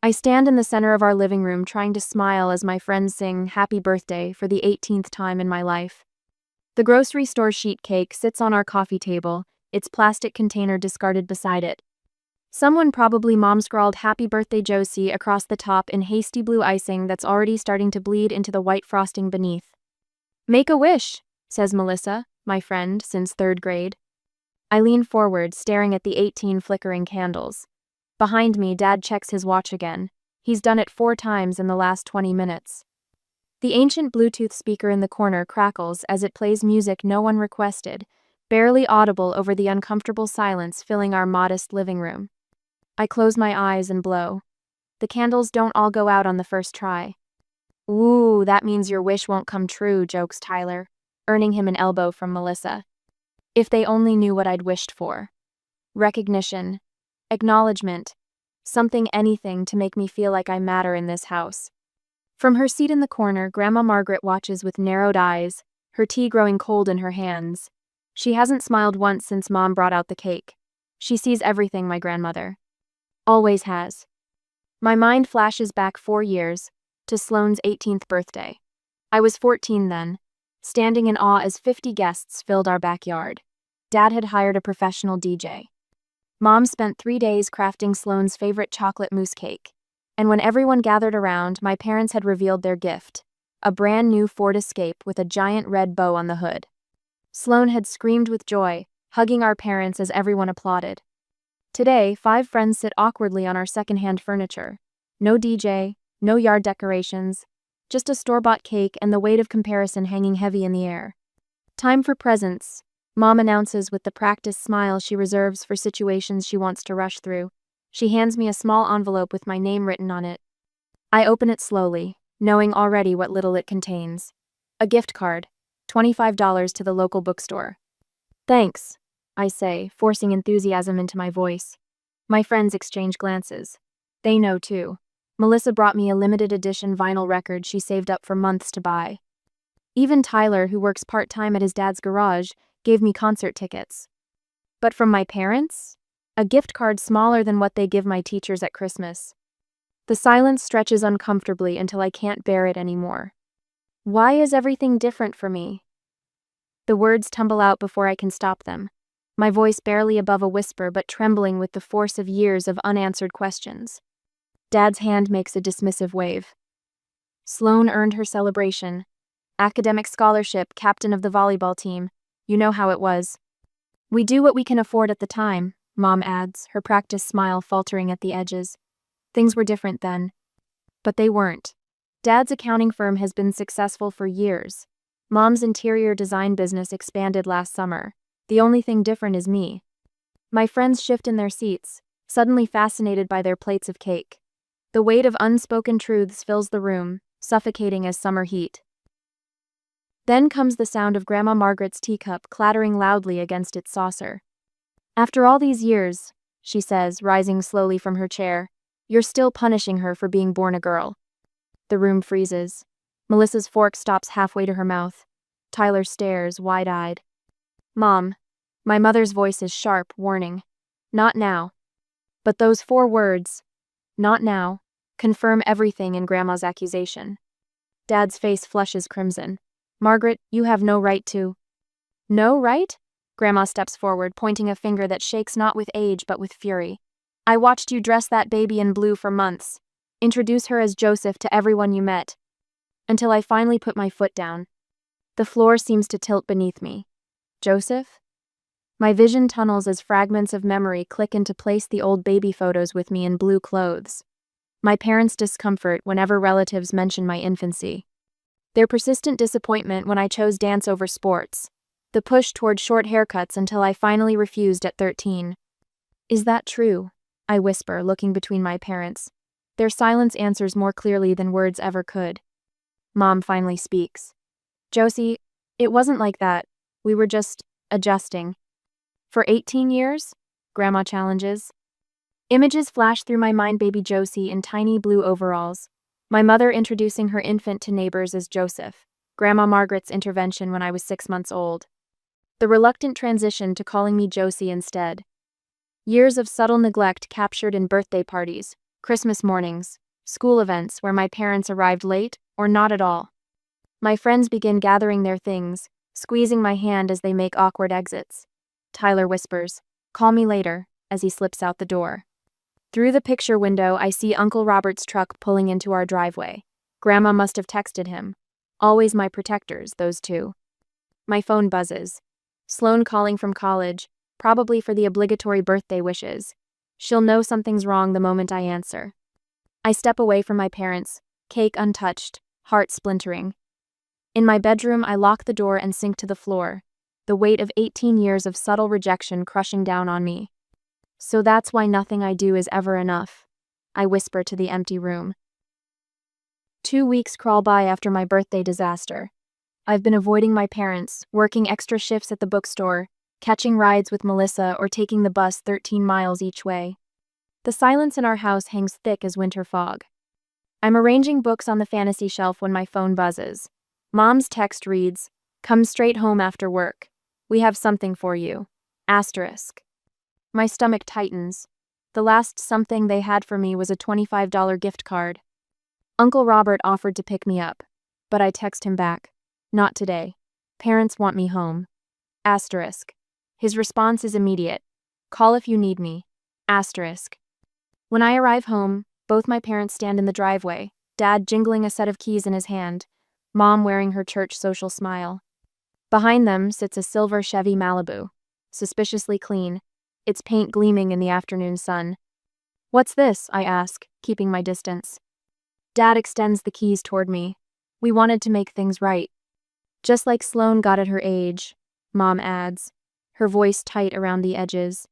I stand in the center of our living room trying to smile as my friends sing Happy Birthday for the 18th time in my life. The grocery store sheet cake sits on our coffee table, its plastic container discarded beside it. Someone probably mom-scrawled Happy Birthday Josie across the top in hasty blue icing that's already starting to bleed into the white frosting beneath. Make a wish, says Melissa, my friend since 3rd grade. I lean forward, staring at the 18 flickering candles. Behind me, Dad checks his watch again. He's done it 4 times in the last 20 minutes. The ancient Bluetooth speaker in the corner crackles as it plays music no one requested, barely audible over the uncomfortable silence filling our modest living room. I close my eyes and blow. The candles don't all go out on the first try. Ooh, that means your wish won't come true, jokes Tyler, earning him an elbow from Melissa. If they only knew what I'd wished for. Recognition. Acknowledgement. Anything to make me feel like I matter in this house. From her seat in the corner, Grandma Margaret watches with narrowed eyes, her tea growing cold in her hands. She hasn't smiled once since Mom brought out the cake. She sees everything, my grandmother. Always has. My mind flashes back 4 years, to Sloane's 18th birthday. I was 14 then, standing in awe as 50 guests filled our backyard. Dad had hired a professional DJ. Mom spent 3 days crafting Sloane's favorite chocolate mousse cake. And when everyone gathered around, my parents had revealed their gift, a brand new Ford Escape with a giant red bow on the hood. Sloane had screamed with joy, hugging our parents as everyone applauded. Today, 5 friends sit awkwardly on our secondhand furniture. No DJ, no yard decorations, just a store-bought cake and the weight of comparison hanging heavy in the air. Time for presents, Mom announces with the practiced smile she reserves for situations she wants to rush through. She hands me a small envelope with my name written on it. I open it slowly, knowing already what little it contains. A gift card, $25 to the local bookstore. Thanks, I say, forcing enthusiasm into my voice. My friends exchange glances. They know too. Melissa brought me a limited edition vinyl record she saved up for months to buy. Even Tyler, who works part-time at his dad's garage, gave me concert tickets. But from my parents? A gift card smaller than what they give my teachers at Christmas. The silence stretches uncomfortably until I can't bear it anymore. Why is everything different for me? The words tumble out before I can stop them, my voice barely above a whisper but trembling with the force of years of unanswered questions. Dad's hand makes a dismissive wave. Sloane earned her celebration. Academic scholarship, captain of the volleyball team. You know how it was. We do what we can afford at the time, Mom adds, her practiced smile faltering at the edges. Things were different then. But they weren't. Dad's accounting firm has been successful for years. Mom's interior design business expanded last summer. The only thing different is me. My friends shift in their seats, suddenly fascinated by their plates of cake. The weight of unspoken truths fills the room, suffocating as summer heat. Then comes the sound of Grandma Margaret's teacup clattering loudly against its saucer. After all these years, she says, rising slowly from her chair, you're still punishing her for being born a girl. The room freezes. Melissa's fork stops halfway to her mouth. Tyler stares, wide-eyed. Mom. My mother's voice is sharp, warning. Not now. But those 4 words, not now, confirm everything in Grandma's accusation. Dad's face flushes crimson. Margaret, you have no right to. No right? Grandma steps forward, pointing a finger that shakes not with age but with fury. I watched you dress that baby in blue for months. Introduce her as Joseph to everyone you met. Until I finally put my foot down. The floor seems to tilt beneath me. Joseph? My vision tunnels as fragments of memory click into place the old baby photos with me in blue clothes. My parents' discomfort whenever relatives mention my infancy. Their persistent disappointment when I chose dance over sports. The push toward short haircuts until I finally refused at 13. Is that true? I whisper, looking between my parents. Their silence answers more clearly than words ever could. Mom finally speaks. Josie, it wasn't like that. We were just adjusting. For 18 years? Grandma challenges. Images flash through my mind, baby Josie in tiny blue overalls. My mother introducing her infant to neighbors as Joseph. Grandma Margaret's intervention when I was 6 months old. The reluctant transition to calling me Josie instead. Years of subtle neglect captured in birthday parties, Christmas mornings, school events where my parents arrived late or not at all. My friends begin gathering their things, squeezing my hand as they make awkward exits. Tyler whispers, "Call me later," as he slips out the door. Through the picture window, I see Uncle Robert's truck pulling into our driveway. Grandma must have texted him. Always my protectors, those two. My phone buzzes. Sloan calling from college, probably for the obligatory birthday wishes. She'll know something's wrong the moment I answer. I step away from my parents, cake untouched, heart splintering. In my bedroom, I lock the door and sink to the floor, the weight of 18 years of subtle rejection crushing down on me. So that's why nothing I do is ever enough, I whisper to the empty room. 2 weeks crawl by after my birthday disaster. I've been avoiding my parents, working extra shifts at the bookstore, catching rides with Melissa, or taking the bus 13 miles each way. The silence in our house hangs thick as winter fog. I'm arranging books on the fantasy shelf when my phone buzzes. Mom's text reads, "Come straight home after work. We have something for you. Asterisk." My stomach tightens. The last something they had for me was a $25 gift card. Uncle Robert offered to pick me up, but I text him back, "Not today. Parents want me home." Asterisk. His response is immediate. "Call if you need me." Asterisk. When I arrive home, both my parents stand in the driveway, Dad jingling a set of keys in his hand, Mom wearing her church social smile. Behind them sits a silver Chevy Malibu, suspiciously clean, its paint gleaming in the afternoon sun. "What's this?" I ask, keeping my distance. Dad extends the keys toward me. "We wanted to make things right. Just like Sloan got at her age," Mom adds, her voice tight around the edges.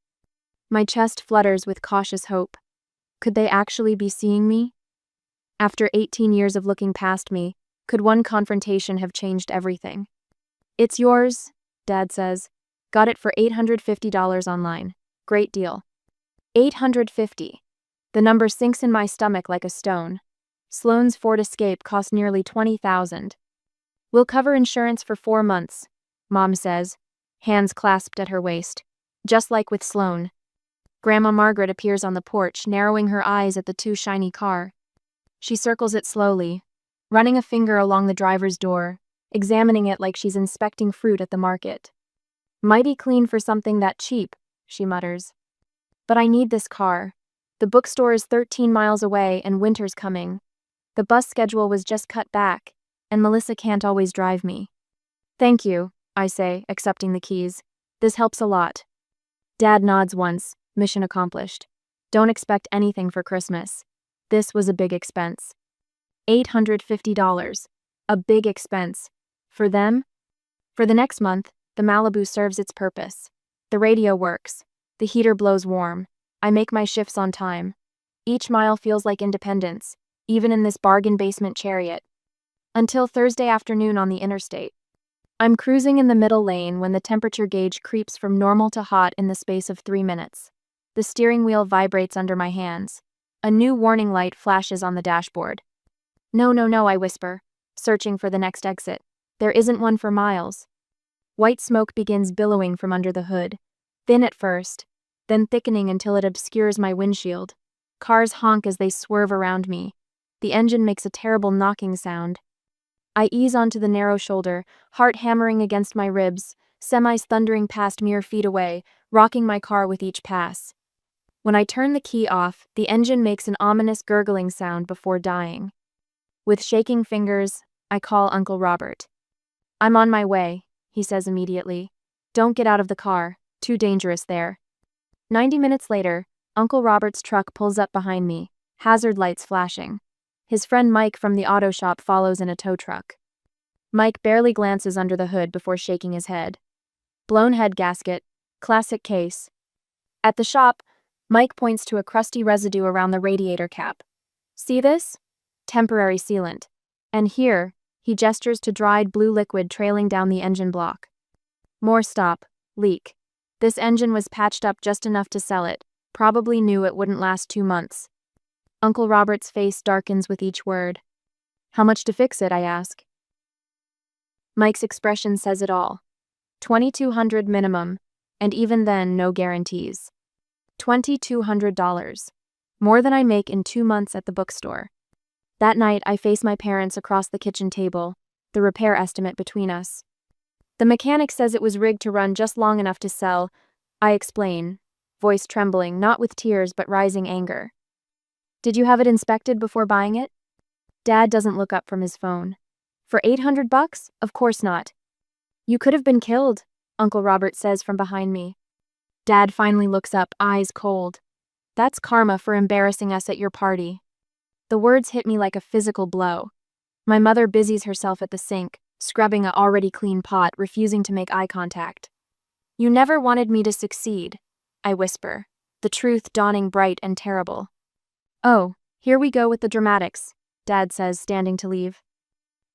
My chest flutters with cautious hope. Could they actually be seeing me? After 18 years of looking past me, could one confrontation have changed everything? "It's yours," Dad says. "Got it for $850 online. Great deal." $850. The number sinks in my stomach like a stone. Sloane's Ford Escape cost nearly $20,000. "We'll cover insurance for 4 months, Mom says, hands clasped at her waist. Just like with Sloan. Grandma Margaret appears on the porch, narrowing her eyes at the too shiny car. She circles it slowly, running a finger along the driver's door, examining it like she's inspecting fruit at the market. "Mighty clean for something that cheap," she mutters. "But I need this car. The bookstore is 13 miles away and winter's coming. The bus schedule was just cut back, and Melissa can't always drive me." "Thank you," I say, accepting the keys. "This helps a lot." Dad nods once, mission accomplished. Don't expect anything for Christmas. This was a big expense. $850. A big expense. For them? For the next month, the Malibu serves its purpose. The radio works. The heater blows warm. I make my shifts on time. Each mile feels like independence, even in this bargain basement chariot. Until Thursday afternoon on the interstate. I'm cruising in the middle lane when the temperature gauge creeps from normal to hot in the space of 3 minutes. The steering wheel vibrates under my hands. A new warning light flashes on the dashboard. "No, no, no," I whisper, searching for the next exit. There isn't one for miles. White smoke begins billowing from under the hood, thin at first, then thickening until it obscures my windshield. Cars honk as they swerve around me. The engine makes a terrible knocking sound. I ease onto the narrow shoulder, heart hammering against my ribs, semis thundering past mere feet away, rocking my car with each pass. When I turn the key off, the engine makes an ominous gurgling sound before dying. With shaking fingers, I call Uncle Robert. "I'm on my way," he says immediately. "Don't get out of the car, too dangerous there." 90 minutes later, Uncle Robert's truck pulls up behind me, hazard lights flashing. His friend Mike from the auto shop follows in a tow truck. Mike barely glances under the hood before shaking his head. Blown head gasket, classic case. At the shop, Mike points to a crusty residue around the radiator cap. "See this? Temporary sealant." And here, he gestures to dried blue liquid trailing down the engine block. More stop, leak. This engine was patched up just enough to sell it, probably knew it wouldn't last 2 months. Uncle Robert's face darkens with each word. "How much to fix it?" I ask. Mike's expression says it all. $2,200 minimum, and even then no guarantees. $2,200. More than I make in 2 months at the bookstore. That night, I face my parents across the kitchen table, the repair estimate between us. The mechanic says it was rigged to run just long enough to sell. I explain, voice trembling, not with tears but rising anger. Did you have it inspected before buying it? Dad doesn't look up from his phone. For $800? Of course not. You could have been killed, Uncle Robert says from behind me. Dad finally looks up, eyes cold. That's karma for embarrassing us at your party. The words hit me like a physical blow. My mother busies herself at the sink, scrubbing a already clean pot, refusing to make eye contact. You never wanted me to succeed, I whisper, the truth dawning bright and terrible. Oh, here we go with the dramatics, Dad says, standing to leave.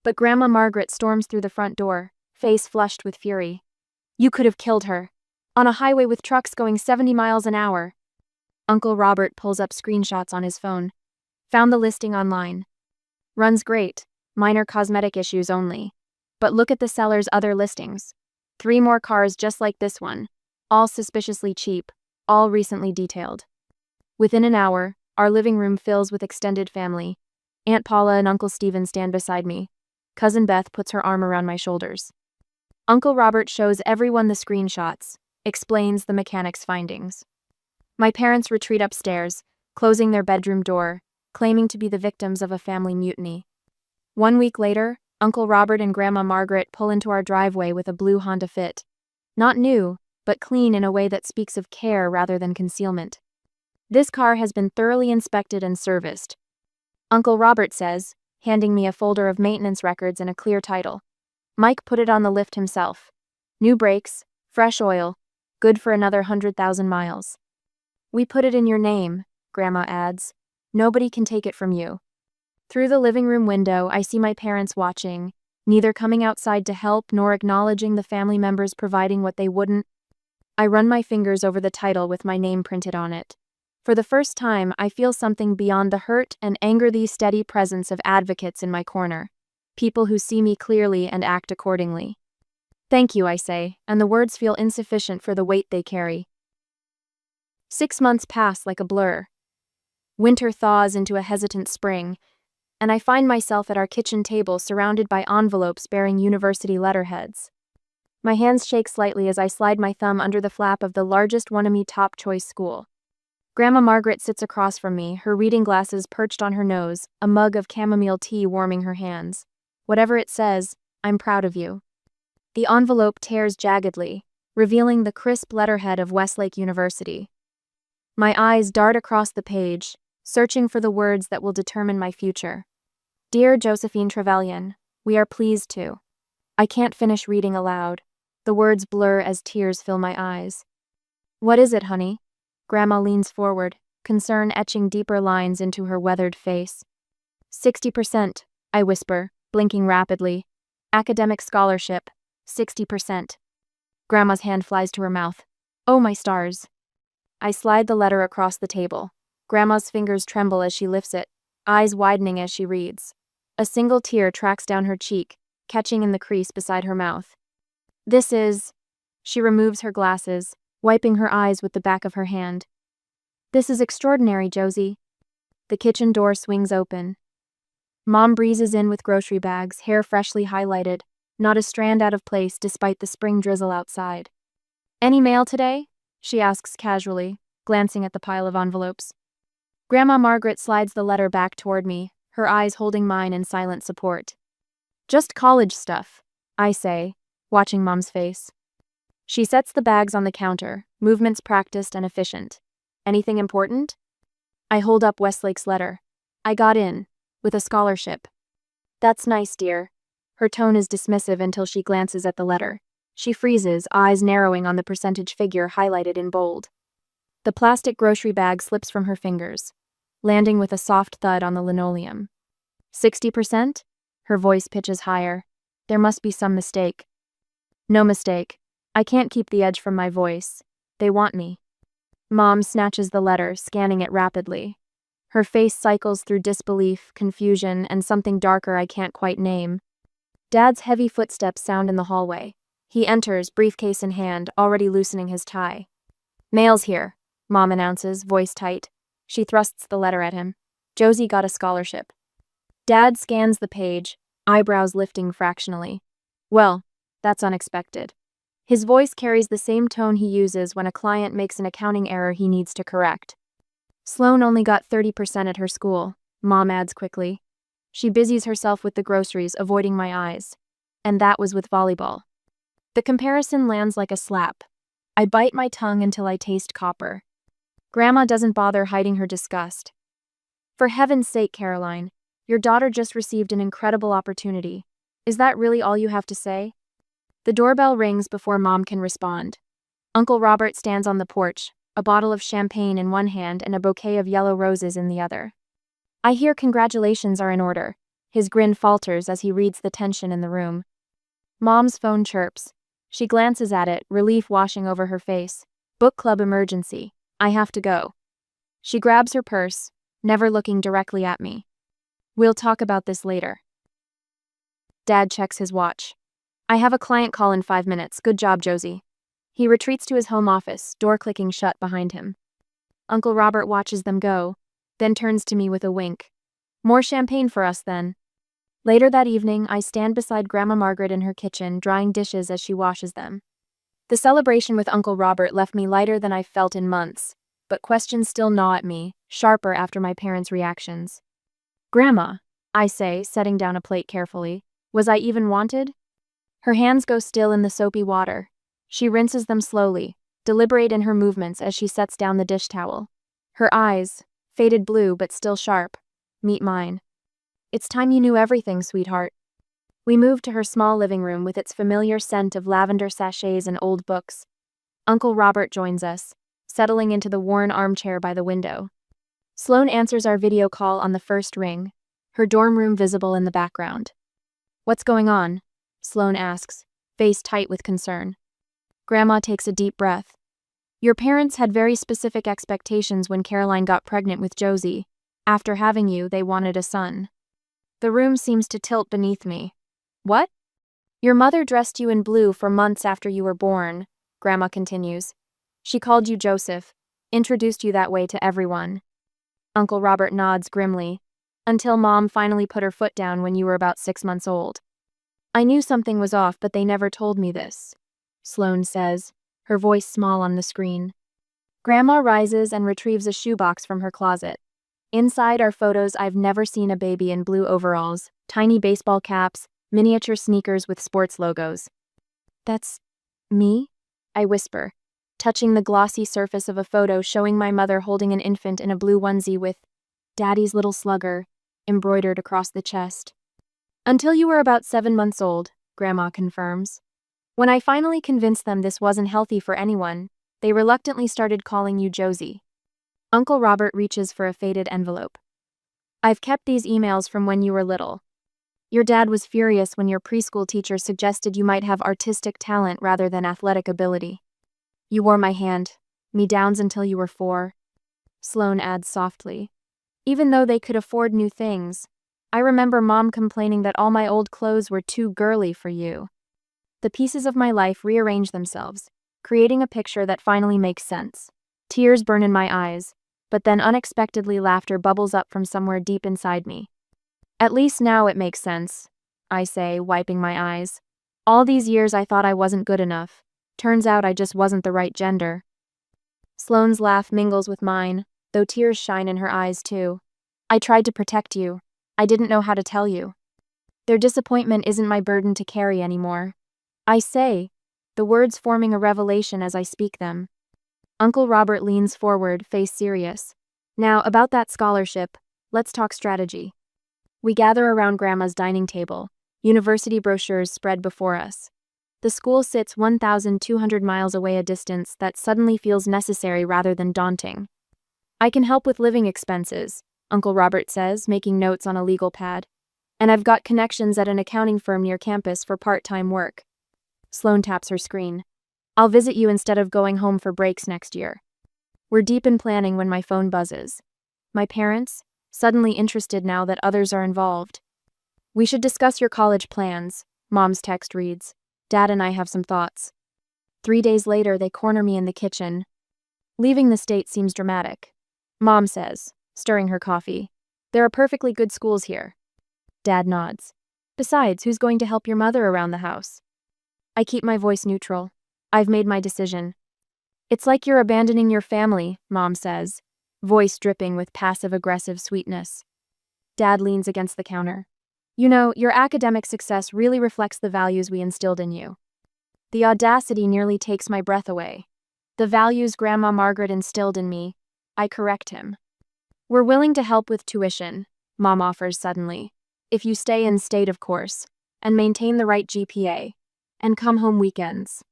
But Grandma Margaret storms through the front door, face flushed with fury. You could have killed her. On a highway with trucks going 70 miles an hour. Uncle Robert pulls up screenshots on his phone. Found the listing online. Runs great, minor cosmetic issues only. But look at the seller's other listings. 3 more cars just like this one, all suspiciously cheap, all recently detailed. Within an hour, our living room fills with extended family. Aunt Paula and Uncle Stephen stand beside me. Cousin Beth puts her arm around my shoulders. Uncle Robert shows everyone the screenshots, explains the mechanic's findings. My parents retreat upstairs, closing their bedroom door, claiming to be the victims of a family mutiny. 1 week later, Uncle Robert and Grandma Margaret pull into our driveway with a blue Honda Fit. Not new, but clean in a way that speaks of care rather than concealment. This car has been thoroughly inspected and serviced. Uncle Robert says, handing me a folder of maintenance records and a clear title. Mike put it on the lift himself. New brakes, fresh oil, good for another 100,000 miles. We put it in your name, Grandma adds. Nobody can take it from you. Through the living room window, I see my parents watching, neither coming outside to help nor acknowledging the family members providing what they wouldn't. I run my fingers over the title with my name printed on it. For the first time, I feel something beyond the hurt and anger, the steady presence of advocates in my corner. People who see me clearly and act accordingly. Thank you, I say, and the words feel insufficient for the weight they carry. 6 months pass like a blur. Winter thaws into a hesitant spring, and I find myself at our kitchen table surrounded by envelopes bearing university letterheads. My hands shake slightly as I slide my thumb under the flap of the largest Wannabe top choice school. Grandma Margaret sits across from me, her reading glasses perched on her nose, a mug of chamomile tea warming her hands. Whatever it says, I'm proud of you. The envelope tears jaggedly, revealing the crisp letterhead of Westlake University. My eyes dart across the page, searching for the words that will determine my future. Dear Josephine Trevelyan, we are pleased to. I can't finish reading aloud. The words blur as tears fill my eyes. What is it, honey? Grandma leans forward, concern etching deeper lines into her weathered face. 60%, I whisper, blinking rapidly. Academic scholarship, 60%. Grandma's hand flies to her mouth. Oh, my stars. I slide the letter across the table. Grandma's fingers tremble as she lifts it, eyes widening as she reads. A single tear tracks down her cheek, catching in the crease beside her mouth. This is... She removes her glasses, wiping her eyes with the back of her hand. This is extraordinary, Josie. The kitchen door swings open. Mom breezes in with grocery bags, hair freshly highlighted, not a strand out of place despite the spring drizzle outside. Any mail today? She asks casually, glancing at the pile of envelopes. Grandma Margaret slides the letter back toward me, her eyes holding mine in silent support. Just college stuff, I say, watching Mom's face. She sets the bags on the counter, movements practiced and efficient. Anything important? I hold up Westlake's letter. I got in, with a scholarship. That's nice, dear. Her tone is dismissive until she glances at the letter. She freezes, eyes narrowing on the percentage figure highlighted in bold. The plastic grocery bag slips from her fingers, landing with a soft thud on the linoleum. 60%? Her voice pitches higher. There must be some mistake. No mistake. I can't keep the edge from my voice. They want me. Mom snatches the letter, scanning it rapidly. Her face cycles through disbelief, confusion, and something darker I can't quite name. Dad's heavy footsteps sound in the hallway. He enters, briefcase in hand, already loosening his tie. Mail's here, Mom announces, voice tight. She thrusts the letter at him. Josie got a scholarship. Dad scans the page, eyebrows lifting fractionally. Well, that's unexpected. His voice carries the same tone he uses when a client makes an accounting error he needs to correct. Sloane only got 30% at her school, Mom adds quickly. She busies herself with the groceries, avoiding my eyes. And that was with volleyball. The comparison lands like a slap. I bite my tongue until I taste copper. Grandma doesn't bother hiding her disgust. For heaven's sake, Caroline, your daughter just received an incredible opportunity. Is that really all you have to say? The doorbell rings before Mom can respond. Uncle Robert stands on the porch, a bottle of champagne in one hand and a bouquet of yellow roses in the other. I hear congratulations are in order. His grin falters as he reads the tension in the room. Mom's phone chirps. She glances at it, relief washing over her face. Book club emergency. I have to go. She grabs her purse, never looking directly at me. We'll talk about this later. Dad checks his watch. I have a client call in 5 minutes. Good job, Josie. He retreats to his home office, door clicking shut behind him. Uncle Robert watches them go, then turns to me with a wink. More champagne for us, then. Later that evening, I stand beside Grandma Margaret in her kitchen, drying dishes as she washes them. The celebration with Uncle Robert left me lighter than I've felt in months, but questions still gnaw at me, sharper after my parents' reactions. Grandma, I say, setting down a plate carefully, was I even wanted? Her hands go still in the soapy water. She rinses them slowly, deliberate in her movements as she sets down the dish towel. Her eyes, faded blue but still sharp, meet mine. It's time you knew everything, sweetheart. We move to her small living room with its familiar scent of lavender sachets and old books. Uncle Robert joins us, settling into the worn armchair by the window. Sloane answers our video call on the first ring, her dorm room visible in the background. What's going on? Sloane asks, face tight with concern. Grandma takes a deep breath. Your parents had very specific expectations when Caroline got pregnant with Josie. After having you, they wanted a son. The room seems to tilt beneath me. What? Your mother dressed you in blue for months after you were born, Grandma continues. She called you Joseph, introduced you that way to everyone. Uncle Robert nods grimly, until Mom finally put her foot down when you were about 6 months old. I knew something was off, but they never told me this, Sloane says, her voice small on the screen. Grandma rises and retrieves a shoebox from her closet. Inside are photos I've never seen a baby in blue overalls, tiny baseball caps, miniature sneakers with sports logos. That's me? I whisper, touching the glossy surface of a photo showing my mother holding an infant in a blue onesie with Daddy's little slugger embroidered across the chest. Until you were about 7 months old, Grandma confirms. When I finally convinced them this wasn't healthy for anyone, they reluctantly started calling you Josie. Uncle Robert reaches for a faded envelope. I've kept these emails from when you were little. Your dad was furious when your preschool teacher suggested you might have artistic talent rather than athletic ability. You wore my hand, me downs until you were 4. Sloane adds softly. Even though they could afford new things, I remember Mom complaining that all my old clothes were too girly for you. The pieces of my life rearrange themselves, creating a picture that finally makes sense. Tears burn in my eyes, but then unexpectedly laughter bubbles up from somewhere deep inside me. At least now it makes sense, I say, wiping my eyes. All these years I thought I wasn't good enough. Turns out I just wasn't the right gender. Sloane's laugh mingles with mine, though tears shine in her eyes too. I tried to protect you. I didn't know how to tell you. Their disappointment isn't my burden to carry anymore. I say, the words forming a revelation as I speak them. Uncle Robert leans forward, face serious. Now, about that scholarship, let's talk strategy. We gather around Grandma's dining table, university brochures spread before us. The school sits 1,200 miles away, a distance that suddenly feels necessary rather than daunting. I can help with living expenses, Uncle Robert says, making notes on a legal pad. And I've got connections at an accounting firm near campus for part-time work. Sloane taps her screen. I'll visit you instead of going home for breaks next year. We're deep in planning when my phone buzzes. My parents, suddenly interested now that others are involved. We should discuss your college plans, Mom's text reads. Dad and I have some thoughts. 3 days later, they corner me in the kitchen. Leaving the state seems dramatic. Mom says, stirring her coffee. There are perfectly good schools here. Dad nods. Besides, who's going to help your mother around the house? I keep my voice neutral. I've made my decision. It's like you're abandoning your family, Mom says, voice dripping with passive-aggressive sweetness. Dad leans against the counter. You know, your academic success really reflects the values we instilled in you. The audacity nearly takes my breath away. The values Grandma Margaret instilled in me. I correct him. We're willing to help with tuition, Mom offers suddenly. If you stay in state, of course, and maintain the right GPA, and come home weekends.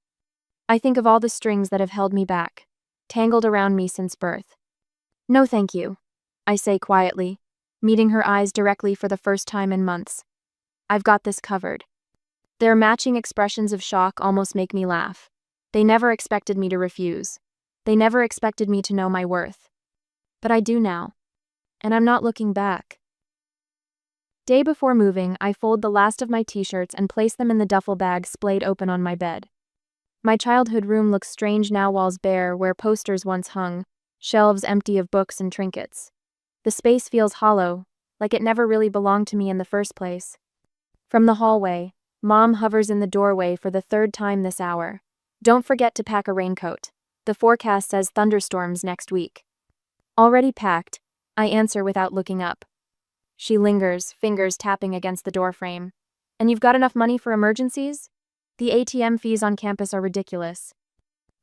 I think of all the strings that have held me back, tangled around me since birth. No thank you, I say quietly, meeting her eyes directly for the first time in months. I've got this covered. Their matching expressions of shock almost make me laugh. They never expected me to refuse. They never expected me to know my worth. But I do now. And I'm not looking back. Day before moving, I fold the last of my t-shirts and place them in the duffel bag splayed open on my bed. My childhood room looks strange now, walls bare where posters once hung, shelves empty of books and trinkets. The space feels hollow, like it never really belonged to me in the first place. From the hallway, Mom hovers in the doorway for the third time this hour. Don't forget to pack a raincoat. The forecast says thunderstorms next week. Already packed, I answer without looking up. She lingers, fingers tapping against the doorframe. And you've got enough money for emergencies? The ATM fees on campus are ridiculous.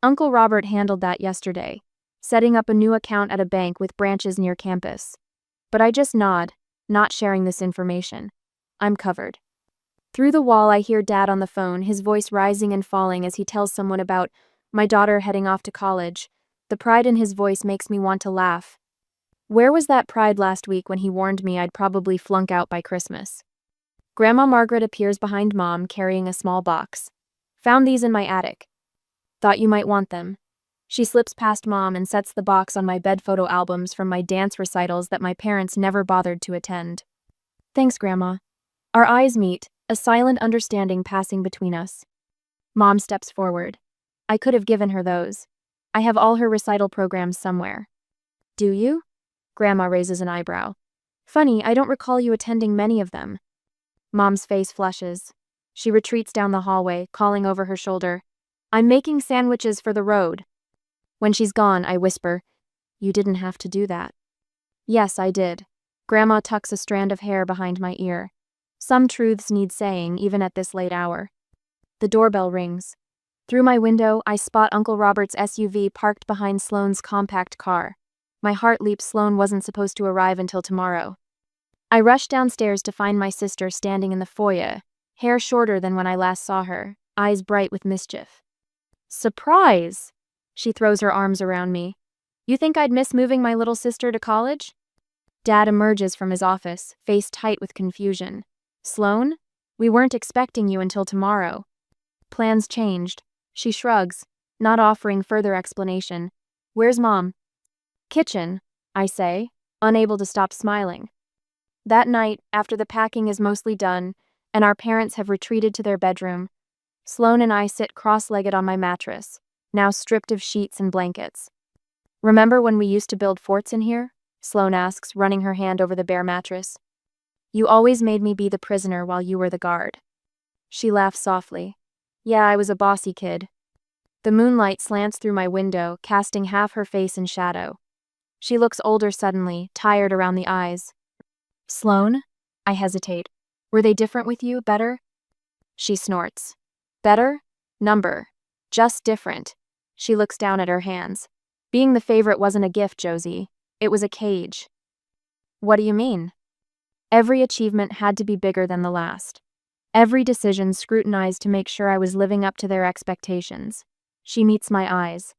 Uncle Robert handled that yesterday, setting up a new account at a bank with branches near campus. But I just nod, not sharing this information. I'm covered. Through the wall, I hear Dad on the phone, his voice rising and falling as he tells someone about my daughter heading off to college. The pride in his voice makes me want to laugh. Where was that pride last week when he warned me I'd probably flunk out by Christmas? Grandma Margaret appears behind Mom carrying a small box. Found these in my attic. Thought you might want them. She slips past Mom and sets the box on my bed photo albums from my dance recitals that my parents never bothered to attend. Thanks, Grandma. Our eyes meet, a silent understanding passing between us. Mom steps forward. I could have given her those. I have all her recital programs somewhere. Do you? Grandma raises an eyebrow. Funny, I don't recall you attending many of them. Mom's face flushes. She retreats down the hallway, calling over her shoulder. I'm making sandwiches for the road. When she's gone, I whisper, You didn't have to do that. Yes, I did. Grandma tucks a strand of hair behind my ear. Some truths need saying, even at this late hour. The doorbell rings. Through my window, I spot Uncle Robert's SUV parked behind Sloane's compact car. My heart leaps. Sloane wasn't supposed to arrive until tomorrow. I rush downstairs to find my sister standing in the foyer, hair shorter than when I last saw her, eyes bright with mischief. Surprise! She throws her arms around me. You think I'd miss moving my little sister to college? Dad emerges from his office, face tight with confusion. Sloane? We weren't expecting you until tomorrow. Plans changed. She shrugs, not offering further explanation. Where's Mom? Kitchen, I say, unable to stop smiling. That night, after the packing is mostly done, and our parents have retreated to their bedroom, Sloane and I sit cross-legged on my mattress, now stripped of sheets and blankets. Remember when we used to build forts in here? Sloane asks, running her hand over the bare mattress. You always made me be the prisoner while you were the guard. She laughs softly. Yeah, I was a bossy kid. The moonlight slants through my window, casting half her face in shadow. She looks older suddenly, tired around the eyes. Sloane? I hesitate. Were they different with you, better? She snorts. Better? Number. Just different. She looks down at her hands. Being the favorite wasn't a gift, Josie. It was a cage. What do you mean? Every achievement had to be bigger than the last. Every decision scrutinized to make sure I was living up to their expectations. She meets my eyes.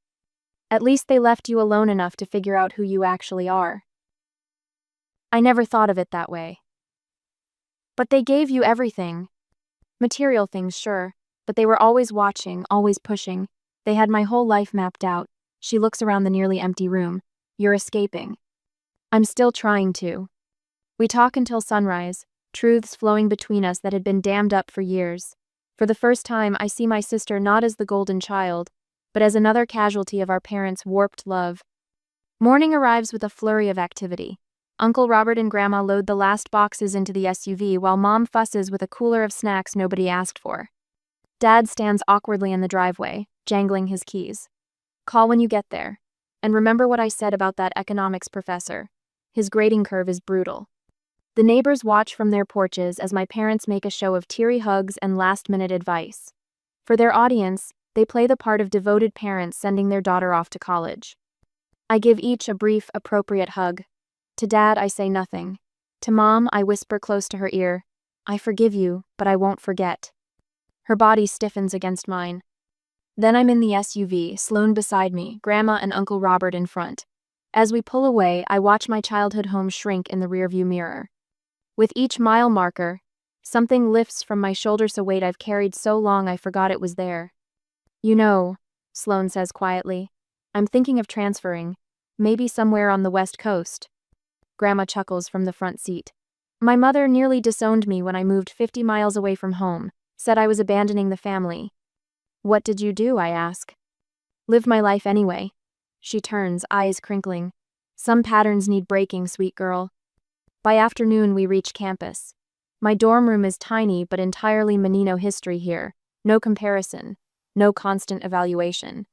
At least they left you alone enough to figure out who you actually are. I never thought of it that way. But they gave you everything. Material things, sure, but they were always watching, always pushing. They had my whole life mapped out. She looks around the nearly empty room. You're escaping. I'm still trying to. We talk until sunrise, truths flowing between us that had been dammed up for years. For the first time, I see my sister not as the golden child, but as another casualty of our parents' warped love. Morning arrives with a flurry of activity. Uncle Robert and Grandma load the last boxes into the SUV while Mom fusses with a cooler of snacks nobody asked for. Dad stands awkwardly in the driveway, jangling his keys. Call when you get there. And remember what I said about that economics professor. His grading curve is brutal. The neighbors watch from their porches as my parents make a show of teary hugs and last-minute advice. For their audience, they play the part of devoted parents sending their daughter off to college. I give each a brief, appropriate hug. To Dad, I say nothing. To Mom, I whisper close to her ear, I forgive you, but I won't forget. Her body stiffens against mine. Then I'm in the SUV, Sloan beside me, Grandma and Uncle Robert in front. As we pull away, I watch my childhood home shrink in the rearview mirror. With each mile marker, something lifts from my shoulders, a weight I've carried so long I forgot it was there. You know, Sloan says quietly, I'm thinking of transferring, maybe somewhere on the West Coast. Grandma chuckles from the front seat. My mother nearly disowned me when I moved 50 miles away from home, said I was abandoning the family. What did you do, I ask. Live my life anyway. She turns, eyes crinkling. Some patterns need breaking, sweet girl. By afternoon, we reach campus. My dorm room is tiny but entirely Menino history here. No comparison. No constant evaluation.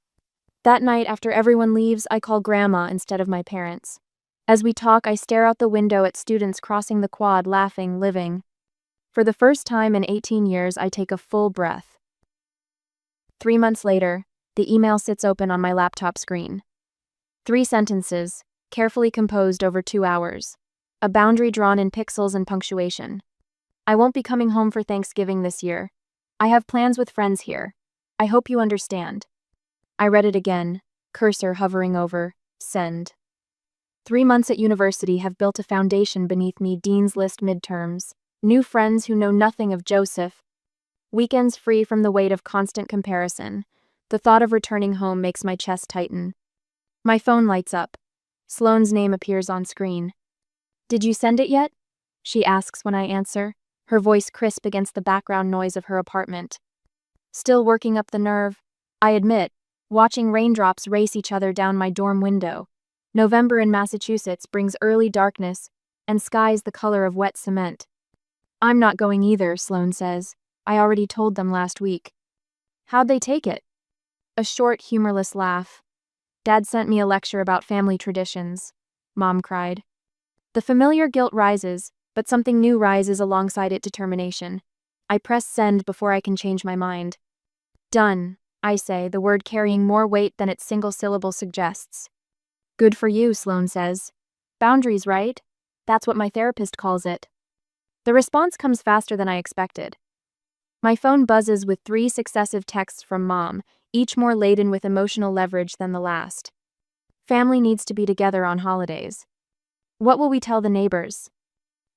That night, after everyone leaves, I call Grandma instead of my parents. As we talk, I stare out the window at students crossing the quad, laughing, living. For the first time in 18 years, I take a full breath. 3 months later, the email sits open on my laptop screen. 3 sentences, carefully composed over 2 hours. A boundary drawn in pixels and punctuation. I won't be coming home for Thanksgiving this year. I have plans with friends here. I hope you understand. I read it again, cursor hovering over, send. 3 months at university have built a foundation beneath me, Dean's List midterms, new friends who know nothing of Joseph, weekends free from the weight of constant comparison. The thought of returning home makes my chest tighten. My phone lights up. Sloane's name appears on screen. Did you send it yet? She asks when I answer, her voice crisp against the background noise of her apartment. Still working up the nerve, I admit, watching raindrops race each other down my dorm window. November in Massachusetts brings early darkness and skies the color of wet cement. I'm not going either, Sloane says. I already told them last week. How'd they take it? A short, humorless laugh. Dad sent me a lecture about family traditions, Mom cried. The familiar guilt rises, but something new rises alongside it, determination. I press send before I can change my mind. Done, I say, the word carrying more weight than its single syllable suggests. Good for you, Sloane says. Boundaries, right? That's what my therapist calls it. The response comes faster than I expected. My phone buzzes with 3 successive texts from Mom, each more laden with emotional leverage than the last. Family needs to be together on holidays. What will we tell the neighbors?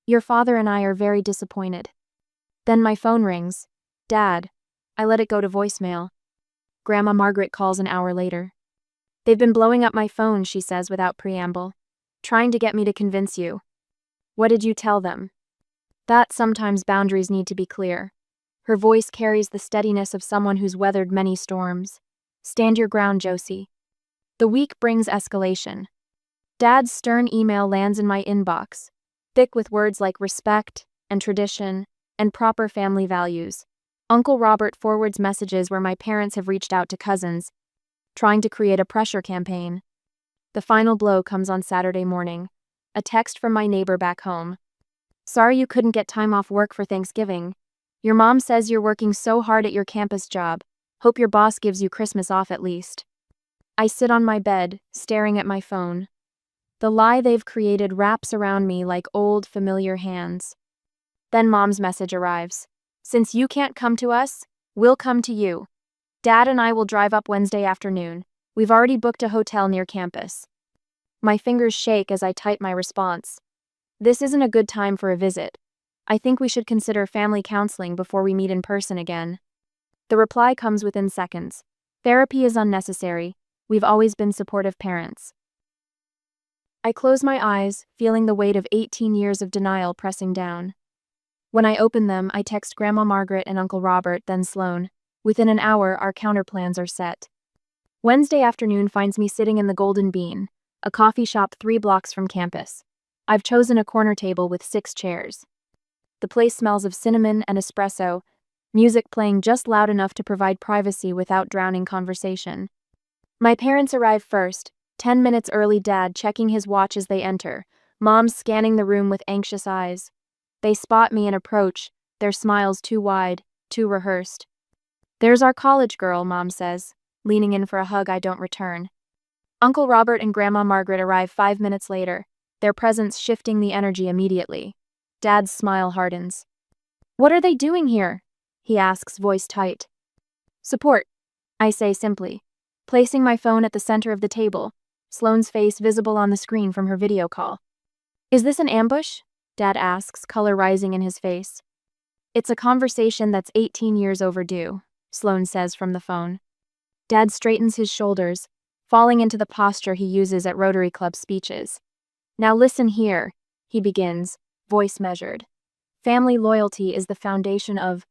Your father and I are very disappointed. Then my phone rings. Dad. I let it go to voicemail. Grandma Margaret calls an hour later. They've been blowing up my phone, she says without preamble. Trying to get me to convince you. What did you tell them? That sometimes boundaries need to be clear. Her voice carries the steadiness of someone who's weathered many storms. Stand your ground, Josie. The week brings escalation. Dad's stern email lands in my inbox, thick with words like respect and tradition and proper family values. Uncle Robert forwards messages where my parents have reached out to cousins, trying to create a pressure campaign. The final blow comes on Saturday morning. A text from my neighbor back home. Sorry you couldn't get time off work for Thanksgiving. Your mom says you're working so hard at your campus job. Hope your boss gives you Christmas off at least. I sit on my bed, staring at my phone. The lie they've created wraps around me like old, familiar hands. Then Mom's message arrives. Since you can't come to us, we'll come to you. Dad and I will drive up Wednesday afternoon. We've already booked a hotel near campus. My fingers shake as I type my response. This isn't a good time for a visit. I think we should consider family counseling before we meet in person again. The reply comes within seconds. Therapy is unnecessary. We've always been supportive parents. I close my eyes, feeling the weight of 18 years of denial pressing down. When I open them, I text Grandma Margaret and Uncle Robert, then Sloane. Within an hour, our counterplans are set. Wednesday afternoon finds me sitting in the Golden Bean, a coffee shop 3 blocks from campus. I've chosen a corner table with 6 chairs. The place smells of cinnamon and espresso, music playing just loud enough to provide privacy without drowning conversation. My parents arrive first, 10 minutes early, Dad checking his watch as they enter, Mom scanning the room with anxious eyes. They spot me and approach, their smiles too wide, too rehearsed. "There's our college girl," Mom says, leaning in for a hug I don't return. Uncle Robert and Grandma Margaret arrive 5 minutes later, their presence shifting the energy immediately. Dad's smile hardens. "What are they doing here?" he asks, voice tight. "Support," I say simply, placing my phone at the center of the table, Sloane's face visible on the screen from her video call. "Is this an ambush?" Dad asks, color rising in his face. "It's a conversation that's 18 years overdue," Sloane says from the phone. Dad straightens his shoulders, falling into the posture he uses at Rotary Club speeches. "Now listen here," he begins, voice measured. "Family loyalty is the foundation of—"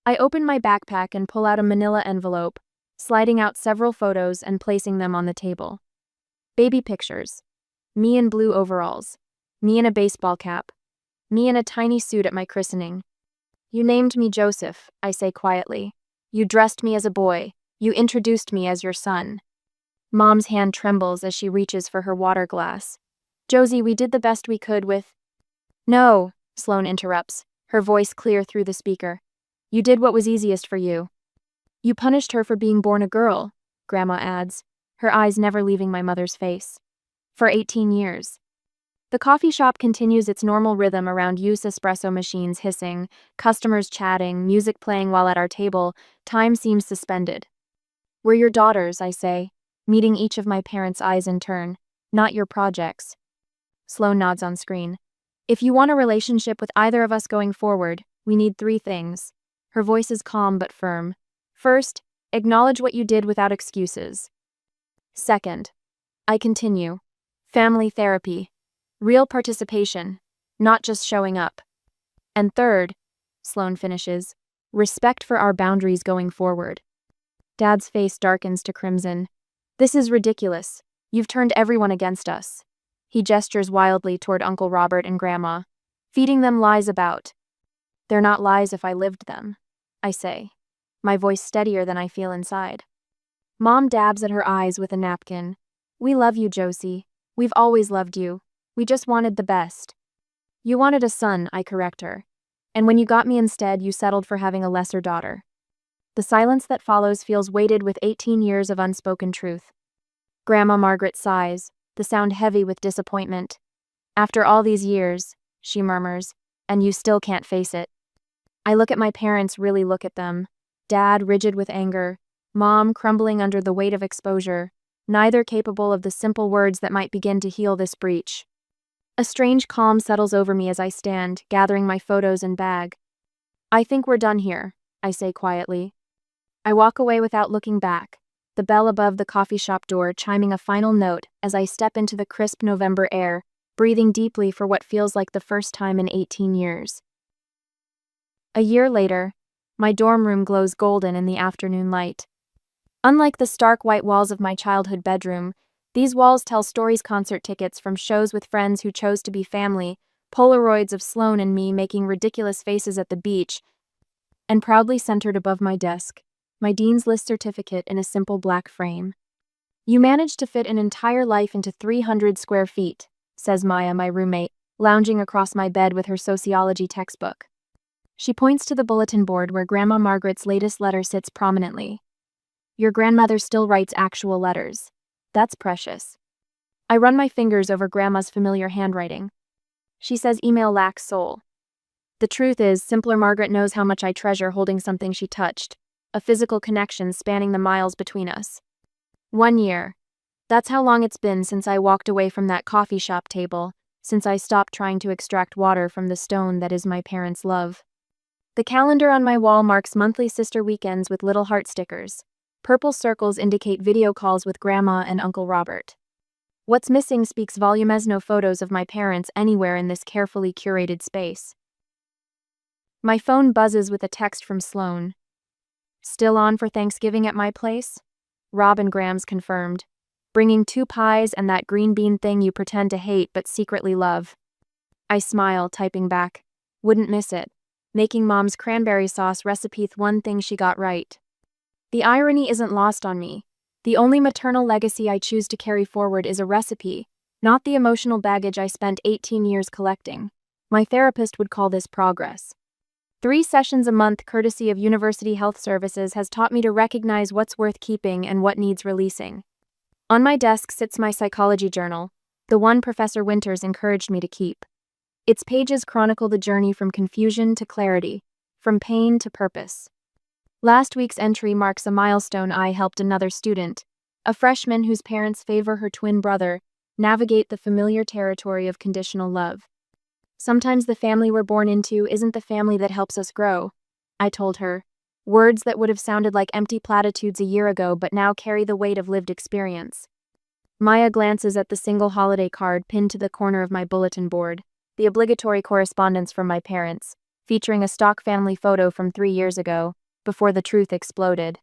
I open my backpack and pull out a manila envelope, sliding out several photos and placing them on the table. Baby pictures. Me in blue overalls. Me in a baseball cap. Me in a tiny suit at my christening. "You named me Joseph," I say quietly. "You dressed me as a boy. You introduced me as your son." Mom's hand trembles as she reaches for her water glass. "Josie, we did the best we could with—" "No," Sloane interrupts, her voice clear through the speaker. "You did what was easiest for you." "You punished her for being born a girl," Grandma adds, her eyes never leaving my mother's face. "For 18 years. The coffee shop continues its normal rhythm around used espresso machines hissing, customers chatting, music playing while at our table. Time seems suspended. "We're your daughters," I say, meeting each of my parents' eyes in turn, "not your projects." Sloane nods on screen. "If you want a relationship with either of us going forward, we need 3 things. Her voice is calm but firm. "First, acknowledge what you did without excuses. Second," I continue, "family therapy. Real participation, not just showing up. And third," Sloane finishes, "respect for our boundaries going forward." Dad's face darkens to crimson. "This is ridiculous. You've turned everyone against us." He gestures wildly toward Uncle Robert and Grandma, feeding them lies about. "They're not lies if I lived them," I say, my voice steadier than I feel inside. Mom dabs at her eyes with a napkin. "We love you, Josie. We've always loved you. We just wanted the best." "You wanted a son," I correct her. "And when you got me instead, you settled for having a lesser daughter." The silence that follows feels weighted with 18 years of unspoken truth. Grandma Margaret sighs, the sound heavy with disappointment. "After all these years," she murmurs, "and you still can't face it." I look at my parents, really look at them. Dad rigid with anger, Mom crumbling under the weight of exposure, neither capable of the simple words that might begin to heal this breach. A strange calm settles over me as I stand, gathering my photos and bag. "I think we're done here," I say quietly. I walk away without looking back, the bell above the coffee shop door chiming a final note as I step into the crisp November air, breathing deeply for what feels like the first time in 18 years. A year later, my dorm room glows golden in the afternoon light. Unlike the stark white walls of my childhood bedroom, these walls tell stories, concert tickets from shows with friends who chose to be family, Polaroids of Sloane and me making ridiculous faces at the beach, and proudly centered above my desk, my Dean's List certificate in a simple black frame. "You managed to fit an entire life into 300 square feet, says Maya, my roommate, lounging across my bed with her sociology textbook. She points to the bulletin board where Grandma Margaret's latest letter sits prominently. "Your grandmother still writes actual letters. That's precious." I run my fingers over Grandma's familiar handwriting. She says email lacks soul. The truth is, simpler Margaret knows how much I treasure holding something she touched, a physical connection spanning the miles between us. 1 year. That's how long it's been since I walked away from that coffee shop table, since I stopped trying to extract water from the stone that is my parents' love. The calendar on my wall marks monthly sister weekends with little heart stickers. Purple circles indicate video calls with Grandma and Uncle Robert. What's missing speaks volumes: no photos of my parents anywhere in this carefully curated space. My phone buzzes with a text from Sloane. "Still on for Thanksgiving at my place?" Rob and Grams confirmed. bringing 2 pies and that green bean thing you pretend to hate but secretly love. I smile, typing back. Wouldn't miss it. Making mom's cranberry sauce recipe one thing she got right. The irony isn't lost on me. The only maternal legacy I choose to carry forward is a recipe, not the emotional baggage I spent 18 years collecting. My therapist would call this progress. 3 sessions a month, courtesy of University Health Services, has taught me to recognize what's worth keeping and what needs releasing. On my desk sits my psychology journal, the one Professor Winters encouraged me to keep. Its pages chronicle the journey from confusion to clarity, from pain to purpose. Last week's entry marks a milestone. I helped another student, a freshman whose parents favor her twin brother, navigate the familiar territory of conditional love. Sometimes the family we're born into isn't the family that helps us grow, I told her, words that would have sounded like empty platitudes a year ago but now carry the weight of lived experience. Maya glances at the single holiday card pinned to the corner of my bulletin board, the obligatory correspondence from my parents, featuring a stock family photo from 3 years ago, before the truth exploded.